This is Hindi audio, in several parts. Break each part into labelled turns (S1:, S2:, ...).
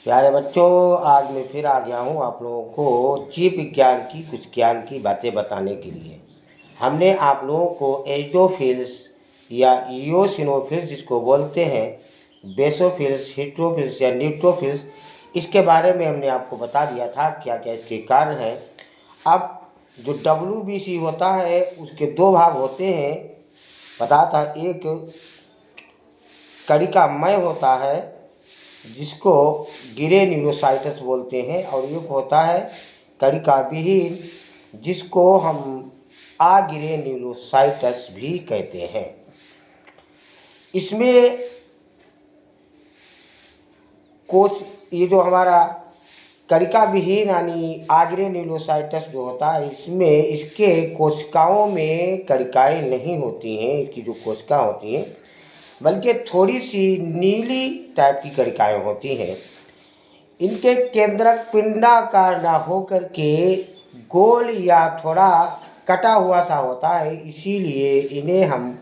S1: प्यारे बच्चों, आज मैं फिर आ गया हूँ आप लोगों को जीव विज्ञान की कुछ ज्ञान की बातें बताने के लिए। हमने आप लोगों को एजोफिल्स या इओसिनोफिल्स जिसको बोलते हैं, बेसोफिल्स, हिस्टोफिल्स या न्यूट्रोफिल्स, इसके बारे में हमने आपको बता दिया था क्या क्या इसके कारण हैं। अब जो WBC होता है उसके दो भाग होते हैं, पता था। एक कणिकामय होता है जिसको गिरेन्युलोसाइटस बोलते हैं, और एक होता है कणिका विहीन जिसको हम अगिरेन्युलोसाइटस भी कहते हैं। इसमें कोश ये जो हमारा कणिका विहीन यानी आग्रेन्युलोसाइटस जो होता है, इसमें इसके कोशिकाओं में कणिकाएँ नहीं होती हैं, इसकी जो कोशिका होती हैं, बल्कि थोड़ी सी नीली टाइप की कणिकाएँ होती हैं। इनके केंद्रक पिंडाकार ना होकर के गोल या थोड़ा कटा हुआ सा होता है, इसीलिए इन्हें हम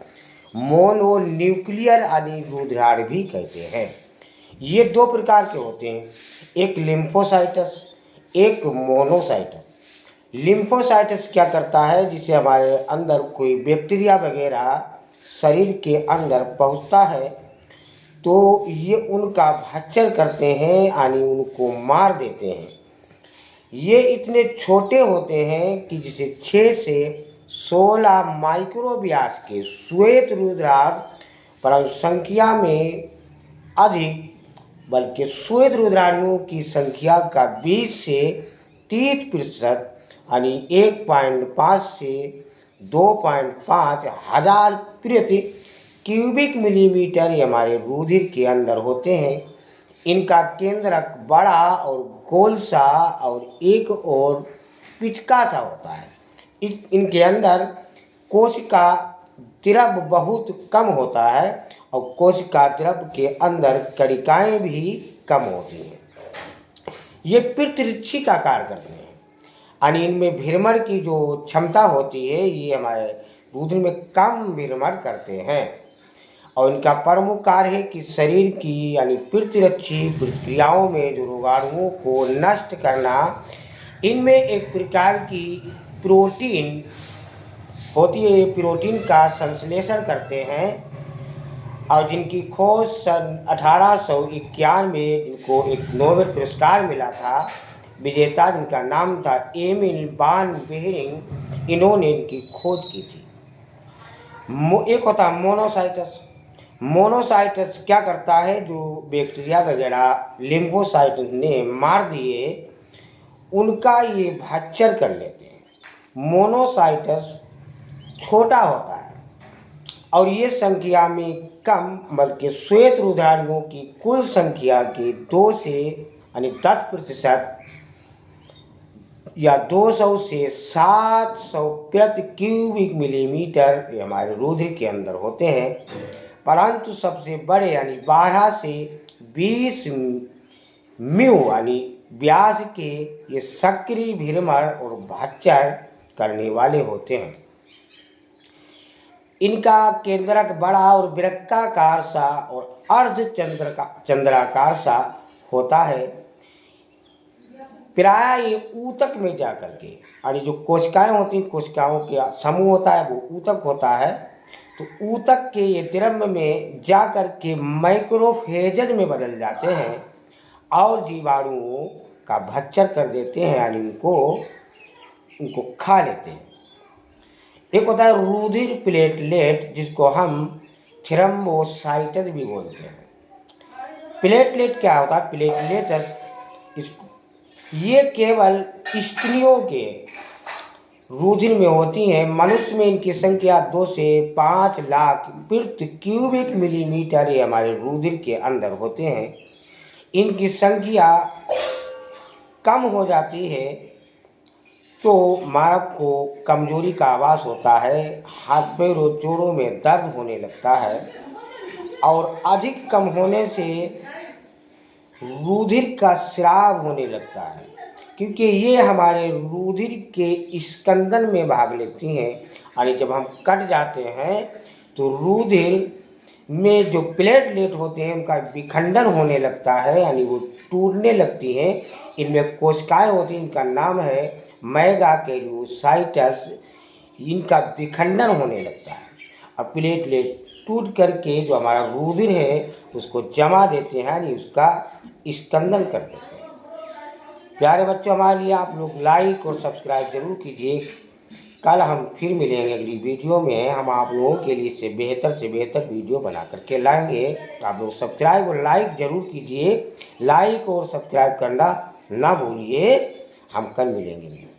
S1: मोनोन्यूक्लियर यानी रुधिराण भी कहते हैं। ये दो प्रकार के होते हैं, एक लिम्फोसाइटस, एक मोनोसाइटस। लिम्फोसाइटस क्या करता है, जिसे हमारे अंदर कोई बैक्टीरिया वगैरह शरीर के अंदर पहुंचता है तो ये उनका भक्षण करते हैं यानी उनको मार देते हैं। ये इतने छोटे होते हैं कि जिसे 6 से 16 माइक्रो व्यास के श्वेत रुधिराण, परंतु संख्या में अधिक, बल्कि श्वेत रुधिराणियों की संख्या का 20 से 30% यानी 1.5 से 2.5 हजार प्रति क्यूबिक मिलीमीटर ये हमारे रुधिर के अंदर होते हैं। इनका केंद्रक बड़ा और गोल सा और एक और पिचका सा होता है। इनके अंदर कोशिका द्रव बहुत कम होता है और कोशिका द्रव के अंदर कणिकाएँ भी कम होती हैं। ये पितृक्षी का कार्य करते हैं, यानी इनमें भ्रमण की जो क्षमता होती है, ये हमारे रुधिर में कम भ्रमण करते हैं। और इनका प्रमुख कार्य है कि शरीर की यानी प्रतिरक्षी प्रक्रियाओं में जो रोगाणुओं को नष्ट करना। इनमें एक प्रकार की प्रोटीन होती है, ये प्रोटीन का संश्लेषण करते हैं, और जिनकी खोज सन 1851 में इनको एक नोबेल पुरस्कार मिला था। विजेता जिनका नाम था एमिल वान बेहरिंग, इन्होंने इनकी खोज की थी। एक होता मोनोसाइटस। मोनोसाइटस क्या करता है, जो बैक्टीरिया वगैरह लिम्फोसाइट ने मार दिए उनका ये भक्षण कर लेते हैं। मोनोसाइटस छोटा होता है और ये संख्या में कम, बल्कि श्वेत रुधिराणियों की कुल संख्या के 2 से यानी 10% या 200 से 700 प्रति क्यूबिक मिलीमीटर ये हमारे रुधिर के अंदर होते हैं। परंतु सबसे बड़े यानी 12 से 20 म्यू यानी व्यास के ये सक्रिय भ्रमण और भक्षण करने वाले होते हैं। इनका केंद्रक बड़ा और वृत्ताकार सा और अर्ध चंद्राकार सा होता है। प्राय ये ऊतक में जाकर के, यानी जो कोशिकाएं होती हैं, कोशिकाओं का समूह होता है वो ऊतक होता है, तो ऊतक के ये द्रव्य में जाकर के मैक्रोफेजेज में बदल जाते हैं और जीवाणुओं का भक्षण कर देते हैं, यानी उनको खा लेते हैं। एक होता है रुधिर प्लेटलेट, जिसको हम थ्रोम्बोसाइटस भी बोलते हैं। प्लेटलेट क्या होता है? प्लेटलेट ये केवल स्त्रियों के रुधिर में होती हैं। मनुष्य में इनकी संख्या 2 से 5 लाख प्रति क्यूबिक मिलीमीटर ये हमारे रुधिर के अंदर होते हैं। इनकी संख्या कम हो जाती है तो मानव को कमजोरी का आभास होता है, हाथ पैरों जोड़ों में दर्द होने लगता है, और अधिक कम होने से रुधिर का स्राव होने लगता है, क्योंकि ये हमारे रुधिर के स्कंदन में भाग लेती हैं। यानी जब हम कट जाते हैं तो रुधिर में जो प्लेटलेट होते हैं उनका विखंडन होने लगता है, यानी वो टूटने लगती हैं। इनमें कोशिकाएं होती हैं, इनका नाम है मेगाकैरियोसाइट्स। इनका विखंडन होने लगता है और प्लेटलेट टूट करके जो हमारा रुधिर है उसको जमा देते हैं, यानी उसका स्कंदन कर देते हैं। प्यारे बच्चों, हमारे लिए आप लोग लाइक और सब्सक्राइब जरूर कीजिए। कल हम फिर मिलेंगे अगली वीडियो में। हम आप लोगों के लिए से बेहतर वीडियो बना करके लाएंगे। आप लोग सब्सक्राइब और लाइक जरूर कीजिए। लाइक और सब्सक्राइब करना ना भूलिए। हम कल मिलेंगे।